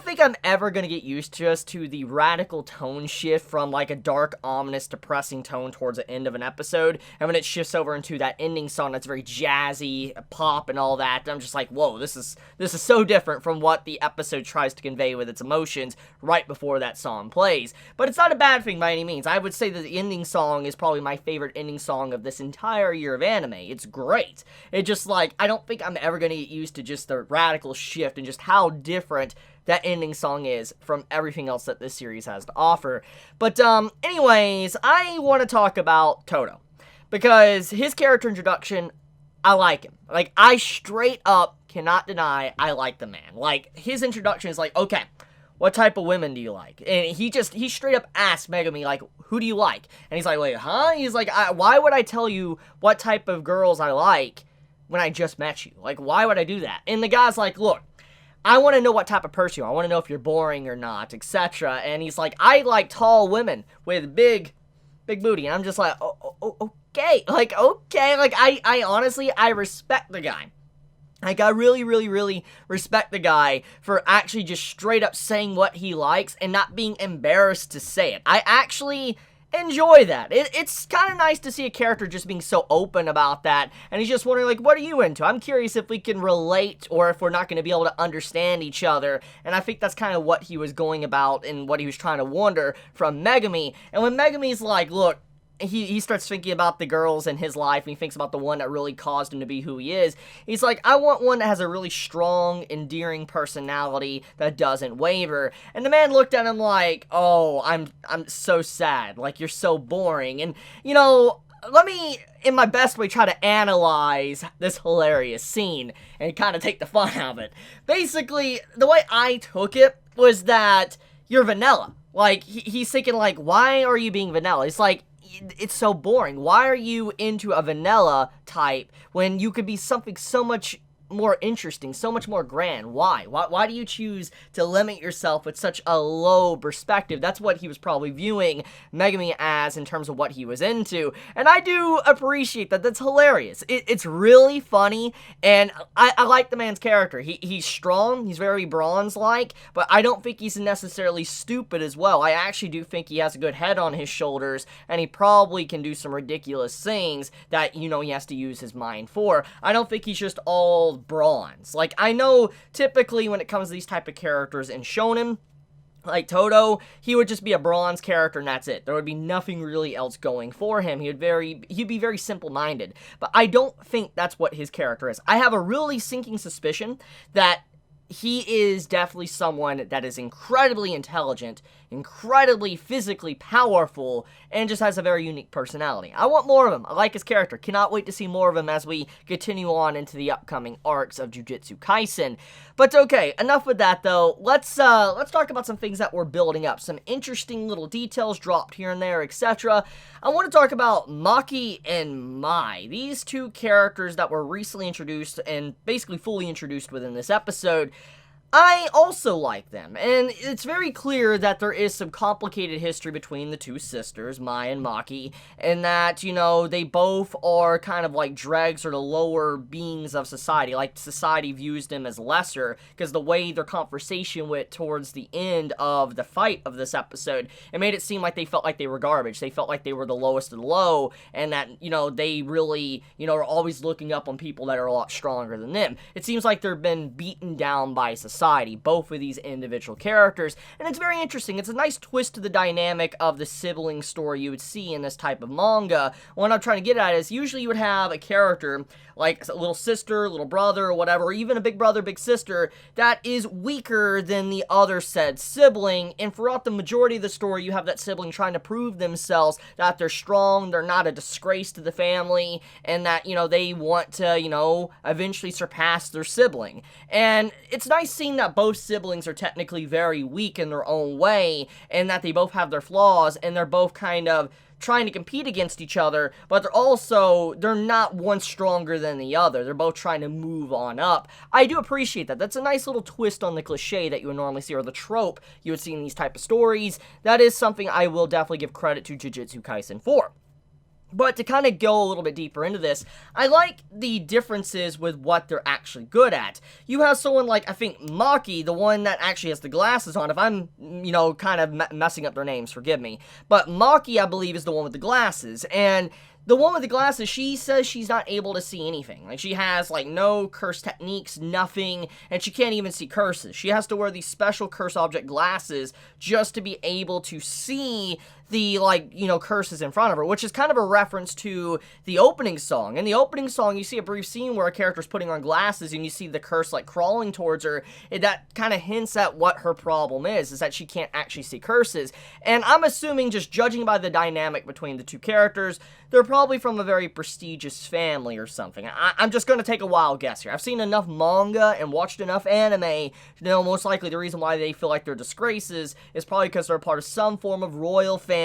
think I'm ever gonna get used to the radical tone shift from like a dark, ominous, depressing tone towards the end of an episode, and when it shifts over into that ending song that's very jazzy, pop, and all that. I'm just like, whoa, this is so different from what the episode tries to convey with its emotions right before that song plays. But it's not a bad thing by any means. I would say that the ending song is probably my favorite ending song of this entire year of anime. It's great. It just like, I don't think I'm ever gonna get used to just the radical shift and just how different that ending song is from everything else that this series has to offer. But anyways, I want to talk about Todo, because his character introduction, I like him. Like, I straight up cannot deny I like the man. Like, his introduction is like, okay, what type of women do you like? And he straight up asks Megumi, like, who do you like? And he's like, wait, huh? He's like, why would I tell you what type of girls I like when I just met you? Like, why would I do that? And the guy's like, look, I want to know what type of person you are. I want to know if you're boring or not, etc. And he's like, I like tall women with big booty. And I'm just like, okay. Like, okay. Like, I honestly, I respect the guy. Like, I really, really, really respect the guy for actually just straight up saying what he likes and not being embarrassed to say it. I actually enjoy that. It's kind of nice to see a character just being so open about that, and he's just wondering, like, what are you into? I'm curious if we can relate, or if we're not going to be able to understand each other, and I think that's kind of what he was going about, and what he was trying to wonder from Megumi. And when Megumi's like, look, he starts thinking about the girls in his life, and he thinks about the one that really caused him to be who he is. He's like, I want one that has a really strong, endearing personality that doesn't waver. And the man looked at him like, oh, I'm so sad. Like, you're so boring. And, you know, let me, in my best way, try to analyze this hilarious scene and kind of take the fun out of it. Basically, the way I took it was that you're vanilla. Like, he's thinking, like, why are you being vanilla? It's like, it's so boring. Why are you into a vanilla type when you could be something so much more interesting, so much more grand? Why do you choose to limit yourself with such a low perspective? That's what he was probably viewing Megumi as in terms of what he was into, and I do appreciate that. That's hilarious. It's really funny, and I like the man's character. He's strong, he's very bronze-like, but I don't think he's necessarily stupid as well. I actually do think he has a good head on his shoulders, and he probably can do some ridiculous things that, you know, he has to use his mind for. I don't think he's just all bronze. Like, I know typically when it comes to these type of characters in shonen, like Todo, he would just be a bronze character and that's it. There would be nothing really else going for him. He'd be very simple-minded. But I don't think that's what his character is. I have a really sinking suspicion that he is definitely someone that is incredibly intelligent, incredibly physically powerful, and just has a very unique personality. I want more of him. I like his character. Cannot wait to see more of him as we continue on into the upcoming arcs of Jujutsu Kaisen. But okay, enough with that though. Let's talk about some things that we're building up. Some interesting little details dropped here and there, etc. I want to talk about Maki and Mai. These two characters that were recently introduced and basically fully introduced within this episode. I also like them, and it's very clear that there is some complicated history between the two sisters, Mai and Maki, and that, you know, they both are kind of like dregs or the lower beings of society. Like, society views them as lesser, because the way their conversation went towards the end of the fight of this episode, it made it seem like they felt like they were garbage. They felt like they were the lowest of the low, and that, you know, they really, you know, are always looking up on people that are a lot stronger than them. It seems like they've been beaten down by society, both of these individual characters, and it's very interesting. It's a nice twist to the dynamic of the sibling story you would see in this type of manga. What I'm trying to get at is, usually you would have a character like a little sister, little brother, or whatever, or even a big brother, big sister, that is weaker than the other said sibling, and throughout the majority of the story, you have that sibling trying to prove themselves that they're strong, they're not a disgrace to the family, and that, you know, they want to, you know, eventually surpass their sibling. And it's nice seeing that both siblings are technically very weak in their own way, and that they both have their flaws, and they're both kind of trying to compete against each other, but they're not one stronger than the other. They're both trying to move on up. I do appreciate that. That's a nice little twist on the cliche that you would normally see, or the trope you would see in these type of stories. That is something I will definitely give credit to Jujutsu Kaisen for. But to kind of go a little bit deeper into this, I like the differences with what they're actually good at. You have someone like, I think, Maki, the one that actually has the glasses on. If I'm, kind of messing up their names, forgive me. But Maki, I believe, is the one with the glasses. And the one with the glasses, she says she's not able to see anything. Like, she has, like, no curse techniques, nothing, and she can't even see curses. She has to wear these special curse object glasses just to be able to see the, curses in front of her, which is kind of a reference to the opening song. In the opening song, you see a brief scene where a character's putting on glasses and you see the curse, crawling towards her. That kind of hints at what her problem is that she can't actually see curses. And I'm assuming, just judging by the dynamic between the two characters, they're probably from a very prestigious family or something. I'm just going to take a wild guess here. I've seen enough manga and watched enough anime to know most likely the reason why they feel like they're disgraces is probably because they're part of some form of royal family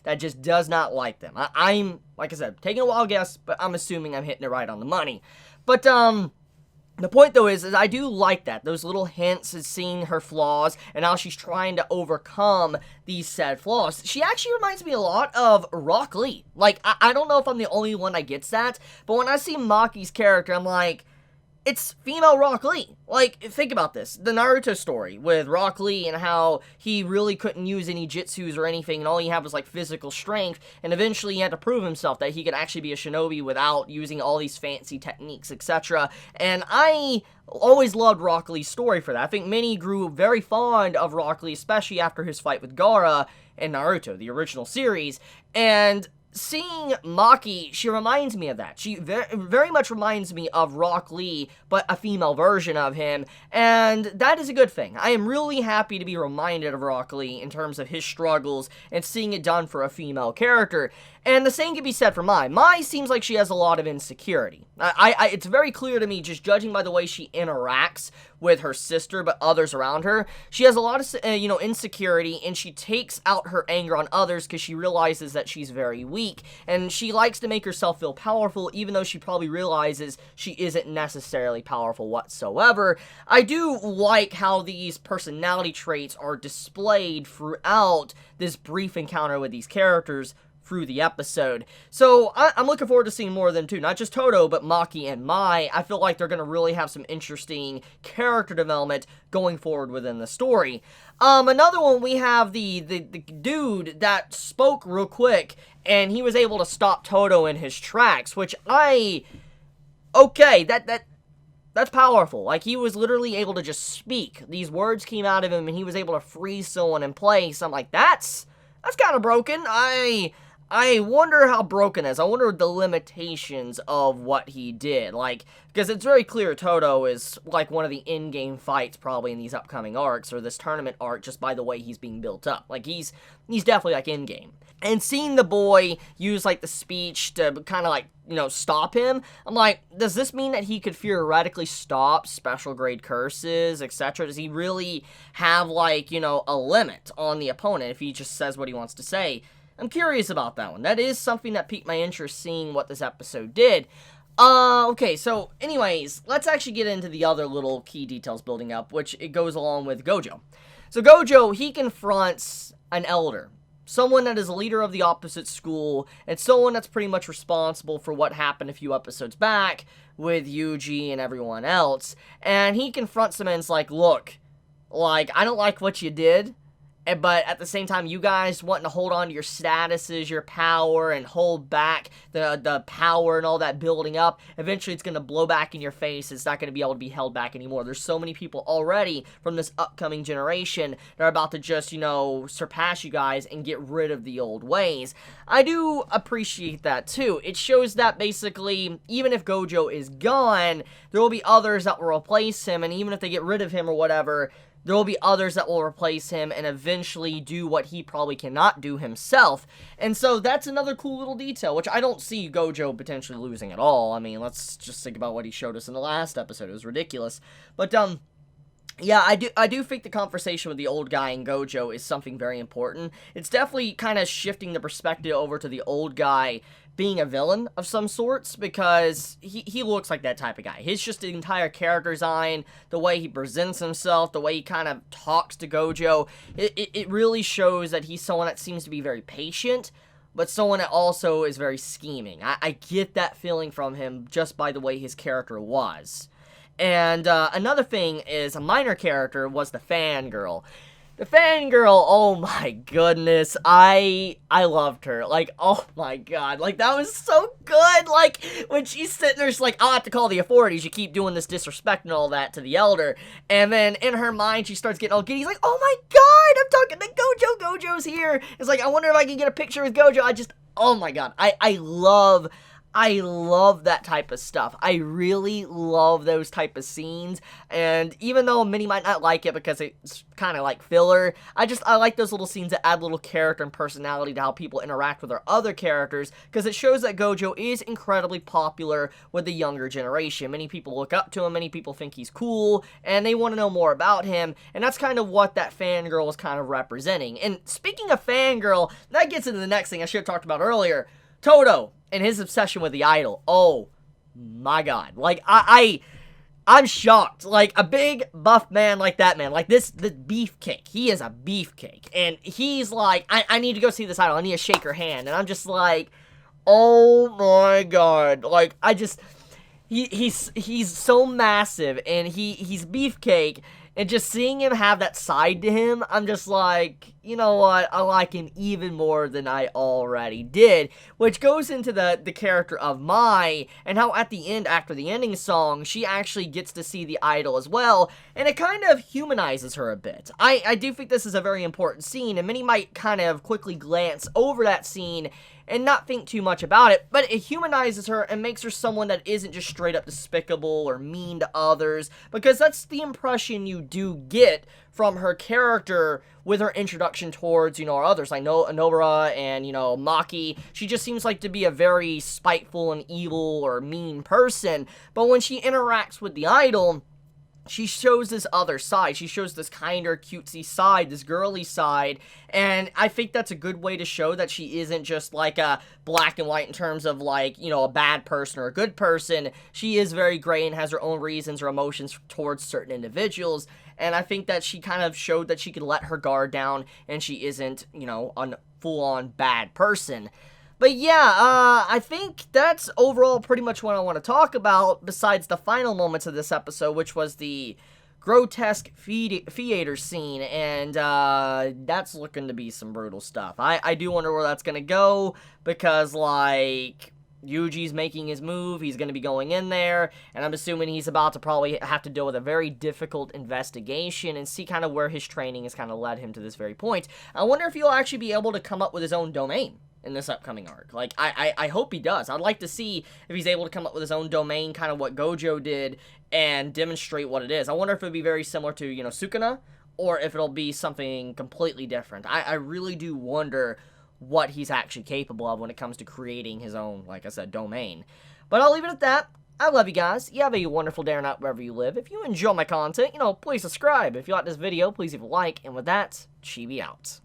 that just does not like them. I'm, like I said, taking a wild guess, but I'm assuming I'm hitting it right on the money. But, the point, though, is I do like that. Those little hints of seeing her flaws and how she's trying to overcome these said flaws. She actually reminds me a lot of Rock Lee. I don't know if I'm the only one that gets that, but when I see Maki's character, I'm like, it's female Rock Lee. Think about this. The Naruto story with Rock Lee and how he really couldn't use any jutsus or anything, and all he had was, physical strength, and eventually he had to prove himself that he could actually be a shinobi without using all these fancy techniques, etc. And I always loved Rock Lee's story for that. I think many grew very fond of Rock Lee, especially after his fight with Gaara in Naruto, the original series, and seeing Maki, she reminds me of that. She very much reminds me of Rock Lee, but a female version of him, and that is a good thing. I am really happy to be reminded of Rock Lee in terms of his struggles and seeing it done for a female character. And the same can be said for Mai. Mai seems like she has a lot of insecurity. It's very clear to me, just judging by the way she interacts with her sister, but others around her. She has a lot of, insecurity, and she takes out her anger on others because she realizes that she's very weak. And she likes to make herself feel powerful, even though she probably realizes she isn't necessarily powerful whatsoever. I do like how these personality traits are displayed throughout this brief encounter with these characters through the episode. So I'm looking forward to seeing more of them too. Not just Todo, but Maki and Mai. I feel like they're going to really have some interesting character development going forward within the story. Another one, we have the dude that spoke real quick, and he was able to stop Todo in his tracks, which okay, that's powerful. He was literally able to just speak. These words came out of him, and he was able to freeze someone in place. I'm like, that's kind of broken. I wonder how broken it is. I wonder the limitations of what he did. Because it's very clear Todo is, one of the in-game fights probably in these upcoming arcs, or this tournament arc, just by the way he's being built up. He's definitely, in-game. And seeing the boy use, the speech to kind of, stop him, I'm like, does this mean that he could theoretically stop special grade curses, etc.? Does he really have, a limit on the opponent if he just says what he wants to say? I'm curious about that one. That is something that piqued my interest, seeing what this episode did. Okay, so anyways, let's actually get into the other little key details building up, which it goes along with Gojo. So Gojo, he confronts an elder, someone that is a leader of the opposite school, and someone that's pretty much responsible for what happened a few episodes back with Yuji and everyone else. And he confronts him and is like, look, I don't like what you did, but at the same time, you guys wanting to hold on to your statuses, your power, and hold back the power and all that building up, eventually it's going to blow back in your face. It's not going to be able to be held back anymore. There's so many people already from this upcoming generation that are about to just, surpass you guys and get rid of the old ways. I do appreciate that, too. It shows that, basically, even if Gojo is gone, there will be others that will replace him, and even if they get rid of him or whatever, there will be others that will replace him and eventually do what he probably cannot do himself. And so that's another cool little detail, which I don't see Gojo potentially losing at all. I mean, let's just think about what he showed us in the last episode. It was ridiculous. But, yeah, I do think the conversation with the old guy and Gojo is something very important. It's definitely kind of shifting the perspective over to the old guy being a villain of some sorts, because he looks like that type of guy. His just the entire character design, the way he presents himself, the way he kind of talks to Gojo, it really shows that he's someone that seems to be very patient, but someone that also is very scheming. I get that feeling from him just by the way his character was. And another thing is, a minor character was the fangirl. The fangirl, oh my goodness, I loved her. Like, oh my god, like, that was so good. Like, when she's sitting there, she's like, I'll have to call the authorities, you keep doing this disrespect and all that to the elder. And then in her mind, she starts getting all giddy. He's like, oh my god, I'm talking to Gojo, Gojo's here. It's like, I wonder if I can get a picture with Gojo. Oh my god, I love that type of stuff. I really love those type of scenes, and even though many might not like it because it's kind of like filler, I like those little scenes that add little character and personality to how people interact with our other characters, because it shows that Gojo is incredibly popular with the younger generation. Many people look up to him, many people think he's cool, and they want to know more about him, and that's kind of what that fangirl is kind of representing. And speaking of fangirl, that gets into the next thing I should have talked about earlier. Todo and his obsession with the idol. Oh my god. Like, I'm shocked. Like, a big buff man like that, man. Like, the beefcake. He is a beefcake. And he's like, I need to go see this idol. I need to shake her hand. And I'm just like, oh my god. Like, he's so massive. And he's beefcake. And just seeing him have that side to him, I'm just like, you know what, I like him even more than I already did. Which goes into the character of Mai, and how at the end, after the ending song, she actually gets to see the idol as well, and it kind of humanizes her a bit. I do think this is a very important scene, and many might kind of quickly glance over that scene and not think too much about it, but it humanizes her and makes her someone that isn't just straight up despicable or mean to others, because that's the impression you do get from her character with her introduction towards, our others. I know Nobara and, Maki. She just seems like to be a very spiteful and evil or mean person, but when she interacts with the idol, she shows this other side. She shows this kinder, cutesy side, this girly side, and I think that's a good way to show that she isn't just like a black and white in terms of like, a bad person or a good person. She is very gray and has her own reasons or emotions towards certain individuals, and I think that she kind of showed that she could let her guard down and she isn't, a full-on bad person. But yeah, I think that's overall pretty much what I want to talk about, besides the final moments of this episode, which was the grotesque theater scene, and that's looking to be some brutal stuff. I do wonder where that's going to go, because, like, Yuji's making his move, he's going to be going in there, and I'm assuming he's about to probably have to deal with a very difficult investigation and see kind of where his training has kind of led him to this very point. I wonder if he'll actually be able to come up with his own domain in this upcoming arc. Like, I hope he does. I'd like to see if he's able to come up with his own domain, kind of what Gojo did, and demonstrate what it is. I wonder if it'll be very similar to, Sukuna, or if it'll be something completely different. I really do wonder what he's actually capable of when it comes to creating his own, like I said, domain. But I'll leave it at that. I love you guys. You have a wonderful day or night wherever you live. If you enjoy my content, please subscribe. If you like this video, please leave a like. And with that, Chibi out.